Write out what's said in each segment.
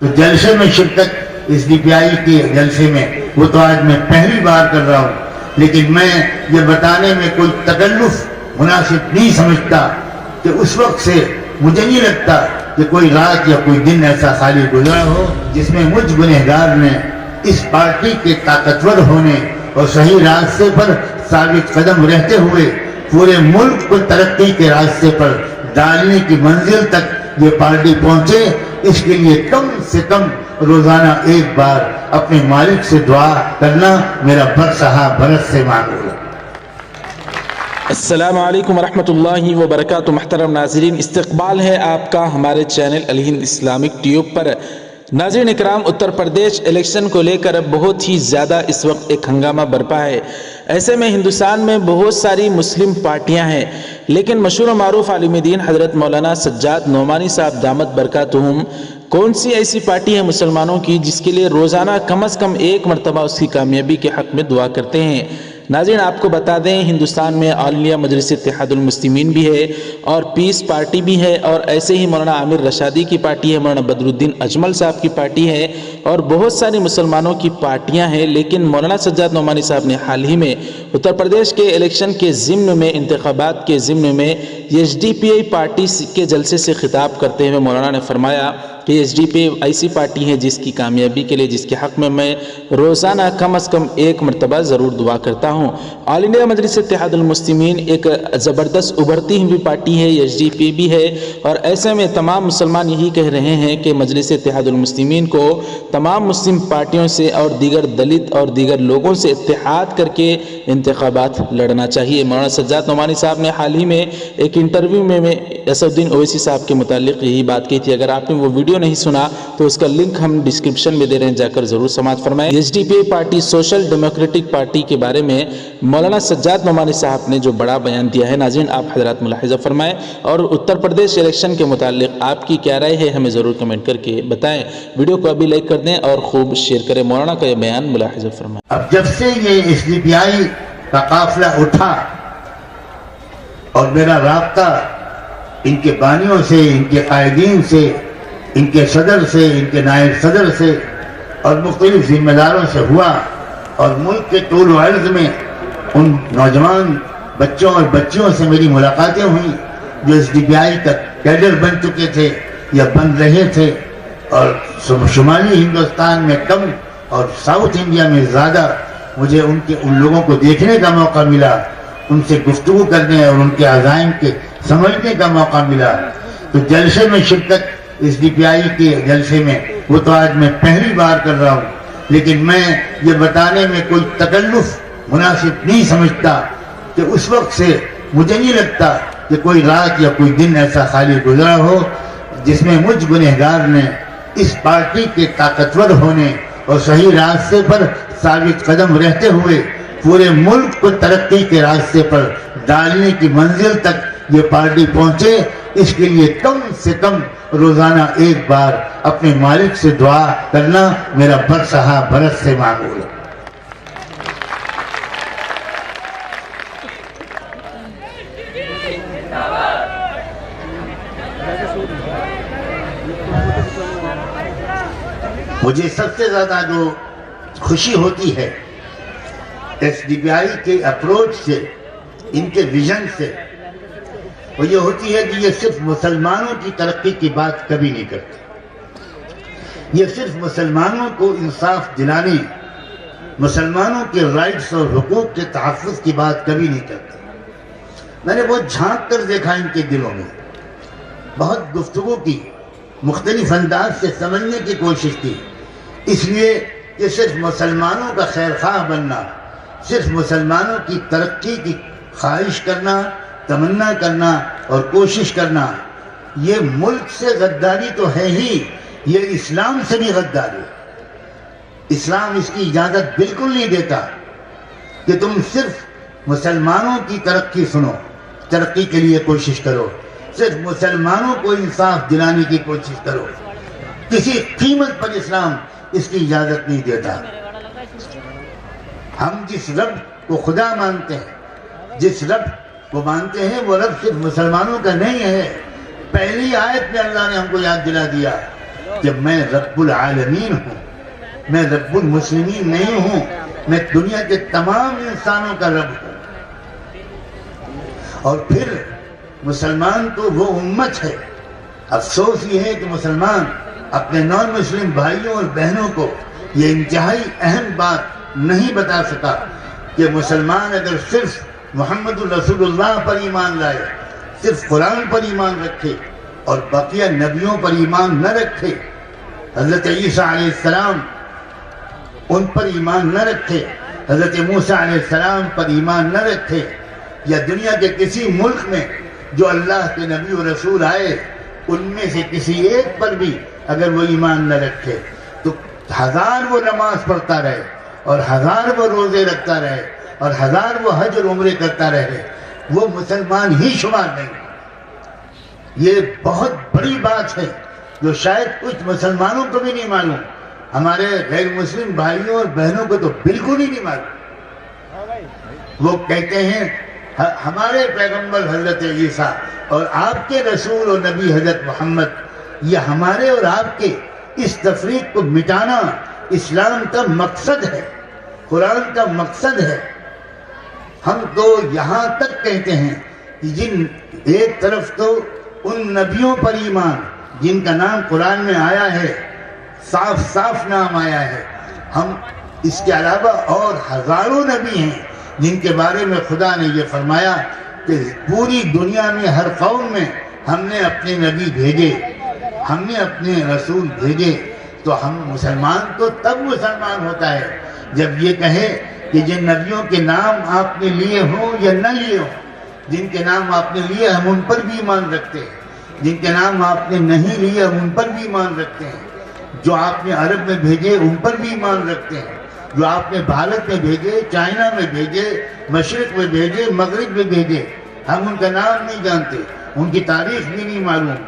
تو جلسے میں شرکت اس ڈی پی آئی کے جلسے میں وہ تو آج میں پہلی بار کر رہا ہوں، لیکن میں یہ بتانے میں کوئی تکلف مناسب نہیں سمجھتا کہ اس وقت سے مجھے نہیں لگتا کہ کوئی رات یا کوئی دن ایسا خالی گزرا ہو جس میں مجھ گنہگار نے اس پارٹی کے طاقتور ہونے اور صحیح راستے پر ثابت قدم رہتے ہوئے پورے ملک کو ترقی کے راستے پر ڈالنے کی منزل تک یہ پارٹی پہنچے، اس کے لیے کم سے کم روزانہ ایک بار اپنے مالک سے دعا کرنا میرا برسہا برس سے معمول ہے۔ السلام علیکم ورحمۃ اللہ وبرکاتہ۔ محترم ناظرین، استقبال ہے آپ کا ہمارے چینل الہند اسلامک ٹیوب پر۔ ناظرین اکرام، اتر پردیش الیکشن کو لے کر بہت ہی زیادہ اس وقت ایک ہنگامہ برپا ہے۔ ایسے میں ہندوستان میں بہت ساری مسلم پارٹیاں ہیں، لیکن مشہور و معروف عالم دین حضرت مولانا سجاد نعمانی صاحب دامت برکاتہم کون سی ایسی پارٹی ہے مسلمانوں کی جس کے لیے روزانہ کم از کم ایک مرتبہ اس کی کامیابی کے حق میں دعا کرتے ہیں؟ ناظرین آپ کو بتا دیں، ہندوستان میں آل انڈیا مجلس اتحاد المسلمین بھی ہے اور پیس پارٹی بھی ہے، اور ایسے ہی مولانا عامر رشادی کی پارٹی ہے، مولانا بدر الدین اجمل صاحب کی پارٹی ہے، اور بہت ساری مسلمانوں کی پارٹیاں ہیں۔ لیکن مولانا سجاد نعمانی صاحب نے حال ہی میں اتر پردیش کے الیکشن کے ضمن میں، انتخابات کے ضمن میں ایس ڈی پی آئی پارٹی کے جلسے سے خطاب کرتے ہوئے مولانا نے فرمایا کہ ایس ڈی پی آئی ایسی پارٹی ہے جس کی کامیابی کے لیے، جس کے حق میں روزانہ کم از کم ایک مرتبہ ضرور دعا کرتا ہوں۔ آل انڈیا مجلس اتحاد المسلمین ایک زبردست ابھرتی ہوئی پارٹی ہے، ایس ڈی پی بھی ہے، اور ایسے میں تمام مسلمان یہی کہہ رہے ہیں کہ مجلس اتحاد المسلمین کو تمام مسلم پارٹیوں سے اور دیگر دلت اور دیگر لوگوں سے اتحاد کر کے انتخابات لڑنا چاہیے۔ مولانا سجاد نعمانی صاحب نے حال ہی میں ایک انٹرویو میں اسد الدین اویسی صاحب کے متعلق یہی بات کہی تھی۔ اگر آپ نے وہ ویڈیو نہیں سنا تو اس کا لنک ہم ڈسکرپشن میں دے رہے ہیں، جا کر ضرور سماعت فرمائیں۔ ایس ڈی پی آئی پارٹی سوشل ڈیموکریٹک پارٹی کے بارے میں مولانا سجاد نعمانی صاحب نے جو بڑا بیان دیا ہے، ناظرین آپ حضرات ملاحظہ فرمائیں، اور اتر پردیش الیکشن کے متعلق آپ کی کیا رائے ہے ہمیں ضرور کمنٹ کر کے بتائیں۔ ویڈیو کو ابھی لائک کر دیں اور خوب شیئر کریں۔ مولانا کا یہ بیان ملاحظہ فرمائیں۔ اب جب سے یہ ایس ڈی پی آئی کا قافلہ اٹھا اور میرا رابطہ ان کے بانیوں سے، ان کے قائدین سے، ان کے صدر سے، ان کے نائب صدر سے اور مختلف ذمہ داروں سے ہوا، اور ملک کے طول و عرض میں ان نوجوان بچوں اور بچیوں سے میری ملاقاتیں ہوئیں جو ایس ڈی پی آئی کا کیڈر بن چکے تھے یا بن رہے تھے، اور شمالی ہندوستان میں کم اور ساؤتھ انڈیا میں زیادہ مجھے ان لوگوں کو دیکھنے کا موقع ملا، ان سے گفتگو کرنے اور ان کے عزائم کے سمجھنے کا موقع ملا۔ تو جلسے میں شرکت اس ڈی پی آئی کے جلسے میں وہ تو آج میں پہلی بار کر رہا ہوں، لیکن میں یہ بتانے میں کوئی تکلف مناسب نہیں سمجھتا کہ اس وقت سے مجھے نہیں لگتا کہ کوئی رات یا کوئی دن ایسا خالی گزرا ہو جس میں مجھ گنہگار نے اس پارٹی کے طاقتور ہونے اور صحیح راستے پر ثابت قدم رہتے ہوئے پورے ملک کو ترقی کے راستے پر ڈالنے کی منزل تک یہ پارٹی پہنچے، اس کے لیے کم سے کم روزانہ ایک بار اپنے مالک سے دعا کرنا میرا برسہا برس سے معمول ہے۔ مجھے سب سے زیادہ جو خوشی ہوتی ہے ایس ڈی پی آئی کے اپروچ سے، ان کے ویژن سے، وہ یہ ہوتی ہے کہ یہ صرف مسلمانوں کی ترقی کی بات کبھی نہیں کرتے، یہ صرف مسلمانوں کو انصاف دلانے، مسلمانوں کے رائٹس اور حقوق کے تحفظ کی بات کبھی نہیں کرتے۔ میں نے بہت جھانک کر دیکھا ان کے دلوں میں، بہت گفتگو کی، مختلف انداز سے سمجھنے کی کوشش کی، اس لیے کہ صرف مسلمانوں کا خیر خواہ بننا، صرف مسلمانوں کی ترقی کی خواہش کرنا، تمنا کرنا اور کوشش کرنا، یہ ملک سے غداری تو ہے ہی، یہ اسلام سے بھی غداری ہے۔ اسلام اس کی اجازت بالکل نہیں دیتا کہ تم صرف مسلمانوں کی ترقی سنو، ترقی کے لیے کوشش کرو، صرف مسلمانوں کو انصاف دلانے کی کوشش کرو، کسی قیمت پر اسلام اس کی اجازت نہیں دیتا۔ ہم جس رب کو خدا مانتے ہیں، جس رب کو مانتے ہیں، وہ رب صرف مسلمانوں کا نہیں ہے۔ پہلی آیت میں اللہ نے ہم کو یاد دلا دیا کہ میں رب العالمین ہوں، میں رب المسلمین نہیں ہوں، میں دنیا کے تمام انسانوں کا رب ہوں۔ اور پھر مسلمان تو وہ امت ہے، افسوس یہ ہے کہ مسلمان اپنے نان مسلم بھائیوں اور بہنوں کو یہ انتہائی اہم بات نہیں بتا سکا کہ مسلمان اگر صرف محمد الرسول اللہ پر ایمان لائے، صرف قرآن پر ایمان رکھے اور بقیہ نبیوں پر ایمان نہ رکھے، حضرت عیسیٰ علیہ السلام ان پر ایمان نہ رکھے، حضرت موسیٰ علیہ السلام پر ایمان نہ رکھے، یا دنیا کے کسی ملک میں جو اللہ کے نبی و رسول آئے ان میں سے کسی ایک پر بھی اگر وہ ایمان نہ رکھے، تو ہزار وہ نماز پڑھتا رہے اور ہزار وہ روزے رکھتا رہے اور ہزار وہ حج اور عمرے کرتا رہے، وہ مسلمان ہی شمار نہیں۔ یہ بہت بڑی بات ہے جو شاید کچھ مسلمانوں کو بھی نہیں معلوم، ہمارے غیر مسلم بھائیوں اور بہنوں کو تو بالکل ہی نہیں معلوم۔ وہ کہتے ہیں ہمارے پیغمبر حضرت عیسیٰ اور آپ کے رسول اور نبی حضرت محمد، یہ ہمارے اور آپ کے اس تفریق کو مٹانا اسلام کا مقصد ہے، قرآن کا مقصد ہے۔ ہم تو یہاں تک کہتے ہیں کہ جن ایک طرف تو ان نبیوں پر ایمان جن کا نام قرآن میں آیا ہے، صاف صاف نام آیا ہے، ہم اس کے علاوہ اور ہزاروں نبی ہیں جن کے بارے میں خدا نے یہ فرمایا کہ پوری دنیا میں ہر قوم میں ہم نے اپنے نبی بھیجے، ہم نے اپنے رسول بھیجے۔ تو ہم مسلمان تو تب مسلمان ہوتا ہے جب یہ کہے کہ جن نبیوں کے نام آپ نے لیے ہوں یا نہ لیے ہوں، جن کے نام آپ نے لیے ہم ان پر بھی ایمان رکھتے ہیں، جن کے نام آپ نے نہیں لیے ہم ان پر بھی ایمان رکھتے ہیں، جو آپ نے عرب میں بھیجے ان پر بھی ایمان رکھتے ہیں، جو آپ نے بھارت میں بھیجے، چائنا میں بھیجے، مشرق میں بھیجے، مغرب میں بھیجے، ہم ان کا نام نہیں جانتے، ان کی تاریخ بھی نہیں معلوم،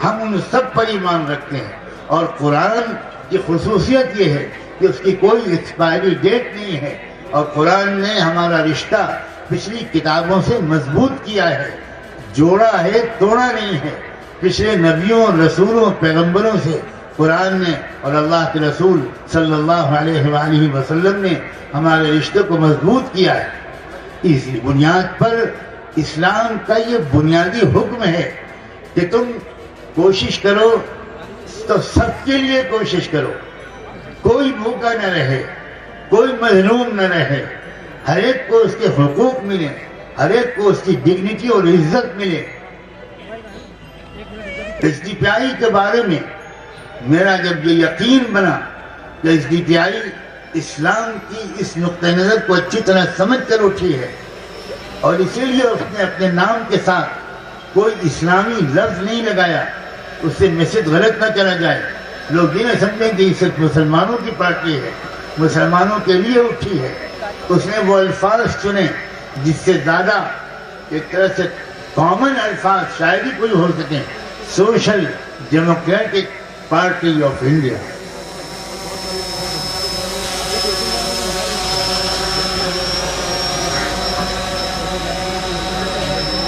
ہم ان سب پر ایمان رکھتے ہیں۔ اور قرآن کی خصوصیت یہ ہے کہ اس کی کوئی ایکسپائری ڈیٹ نہیں ہے، اور قرآن نے ہمارا رشتہ پچھلی کتابوں سے مضبوط کیا ہے، جوڑا ہے، توڑا نہیں ہے۔ پچھلے نبیوں، رسولوں، پیغمبروں سے قرآن نے اور اللہ کے رسول صلی اللہ علیہ وآلہ وسلم نے ہمارے رشتے کو مضبوط کیا ہے۔ اس بنیاد پر اسلام کا یہ بنیادی حکم ہے کہ تم کوشش کرو تو سب کے لیے کوشش کرو، کوئی بھوکا نہ رہے، کوئی مظلوم نہ رہے، ہر ایک کو اس کے حقوق ملے، ہر ایک کو اس کی ڈگنیٹی اور عزت ملے۔ ایس ڈی پی آئی کے بارے میں میرا جب یہ یقین بنا کہ ایس ڈی پی آئی اسلام کی اس نقطہ نظر کو اچھی طرح سمجھ کر اٹھی ہے، اور اسی لیے اس نے اپنے نام کے ساتھ کوئی اسلامی لفظ نہیں لگایا، اس سے میسج غلط نہ چلا جائے، لوگ یہ نہ سمجھیں کہ یہ صرف مسلمانوں کی پارٹی ہے، مسلمانوں کے لیے اٹھی ہے۔ اس نے وہ الفاظ چنے جس سے زیادہ ایک طرح سے کامن الفاظ شاید ہی کوئی ہو سکیں، social democratic party of India.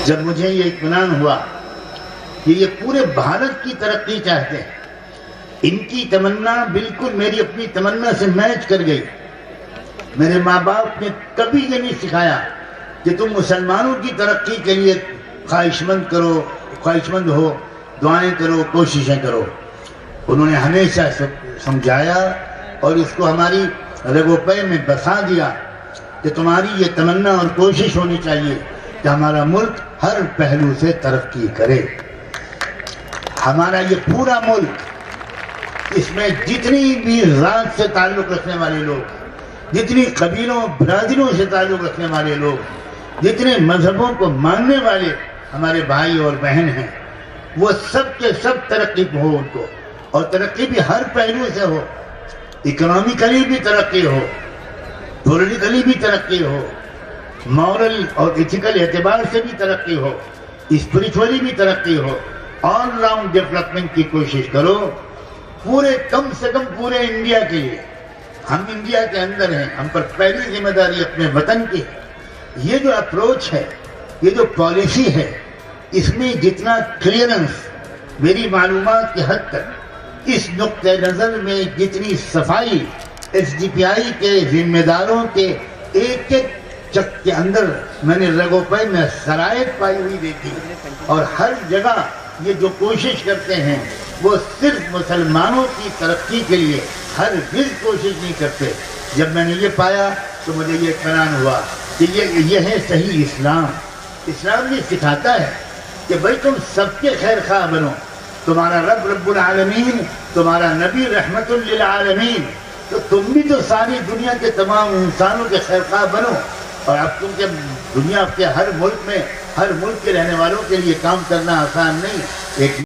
جب مجھے یہ اطمینان ہوا کہ یہ پورے بھارت کی ترقی چاہتے ہیں، ان کی تمنا بالکل میری اپنی تمنا سے میچ کر گئی۔ میرے ماں باپ نے کبھی یہ نہیں سکھایا کہ تم مسلمانوں کی ترقی کے لیے خواہش مند ہو، دعائیں کرو، کوششیں کرو۔ انہوں نے ہمیشہ سمجھایا اور اس کو ہماری رگ و پے میں بسا دیا کہ تمہاری یہ تمنا اور کوشش ہونی چاہیے کہ ہمارا ملک ہر پہلو سے ترقی کرے۔ ہمارا یہ پورا ملک، اس میں جتنی بھی ذات سے تعلق رکھنے والے لوگ، جتنی قبیلوں برادریوں سے تعلق رکھنے والے لوگ، جتنے مذہبوں کو ماننے والے ہمارے بھائی اور بہن ہیں، وہ سب کے سب ترقی ہو ان کو، اور ترقی بھی ہر پہلو سے ہو، اکنامکلی بھی ترقی ہو، پولیٹیکلی بھی ترقی ہو، مورل اور ایتھیکل اعتبار سے بھی ترقی ہو، اسپریچولی بھی ترقی ہو، آل راؤنڈ ڈیولپمنٹ کی کوشش کرو، پورے کم سے کم پورے انڈیا کے لیے۔ ہم انڈیا کے اندر ہیں، ہم پر پہلی ذمہ داری اپنے وطن کی ہے۔ یہ جو اپروچ ہے، یہ جو پالیسی ہے، اس میں جتنا کلیئرنس میری معلومات کی حد تک اس نقطۂ نظر میں جتنی صفائی ایس ڈی پی آئی کے ذمہ داروں کے ایک ایک چک کے اندر میں نے رگو پے میں خرائط پائی ہوئی دیکھی، اور ہر جگہ یہ جو کوشش کرتے ہیں وہ صرف مسلمانوں کی ترقی کے لیے ہرگز کوشش نہیں کرتے۔ جب میں نے یہ پایا تو مجھے یہ اطمینان ہوا کہ یہ ہے صحیح اسلام۔ اسلام یہ سکھاتا ہے کہ بھائی تم سب کے خیر خواہ بنو، تمہارا رب العالمین، تمہارا نبی رحمت للعالمین، تو تم بھی تو ساری دنیا کے تمام انسانوں کے خیر خواہ بنو۔ اور اب تم کے دنیا کے ہر ملک میں ہر ملک کے رہنے والوں کے لیے کام کرنا آسان نہیں، ایک